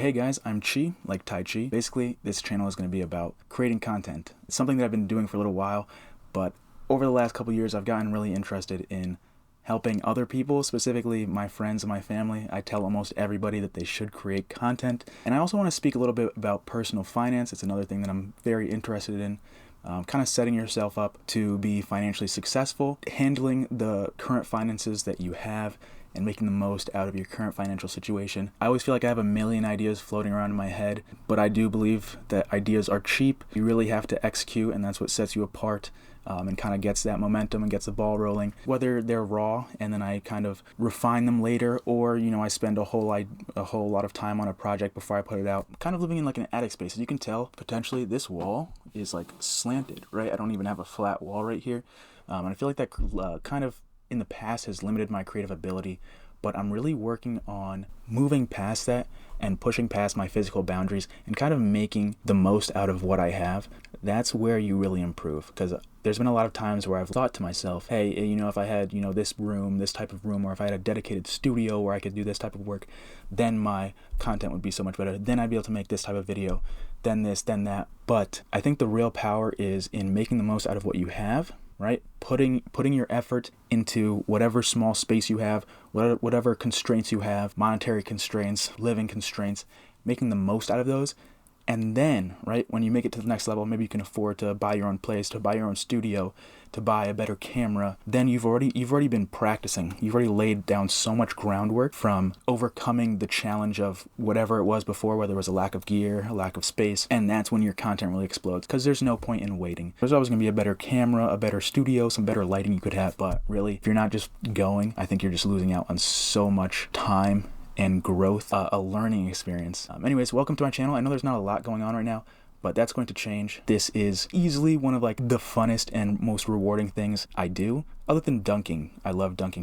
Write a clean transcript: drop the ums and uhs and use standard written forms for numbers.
Hey guys, I'm Chi, like Tai Chi. Basically, this channel is going to be about creating content. It's something that I've been doing for a little while, but over the last couple years, I've gotten really interested in helping other people, specifically my friends and my family. I tell almost everybody that they should create content. And I also want to speak a little bit about personal finance. It's another thing that I'm very interested in. Kind of setting yourself up to be financially successful, handling the current finances that you have, and making the most out of your current financial situation. I always feel like I have a million ideas floating around in my head, but I do believe that ideas are cheap. You really have to execute, and that's what sets you apart. And kind of gets that momentum and gets the ball rolling. Whether they're raw and then I kind of refine them later, or I spend a whole lot of time on a project before I put it out. I'm kind of living in like an attic space. As you can tell, potentially this wall is like slanted, right? I don't even have a flat wall right here, and I feel like that kind of in the past has limited my creative ability. But I'm really working on moving past that and pushing past my physical boundaries and kind of making the most out of what I have. That's where you really improve, because there's been a lot of times where I've thought to myself, hey, if I had, this type of room, or if I had a dedicated studio where I could do this type of work, then my content would be so much better. Then I'd be able to make this type of video, then this, then that. But I think the real power is in making the most out of what you have, right? Putting your effort into whatever small space you have, whatever constraints you have, monetary constraints, living constraints, making the most out of those. And then, right, when you make it to the next level, maybe you can afford to buy your own place, to buy your own studio, to buy a better camera. Then you've already been practicing. You've already laid down so much groundwork from overcoming the challenge of whatever it was before, whether it was a lack of gear, a lack of space. And that's when your content really explodes, because there's no point in waiting. There's always going to be a better camera, a better studio, some better lighting you could have. But really, if you're not just going, I think you're just losing out on so much time and growth, a learning experience. Anyways, welcome to my channel. I know there's not a lot going on right now, but that's going to change. This is easily one of like the funnest and most rewarding things I do, other than dunking. I love dunking.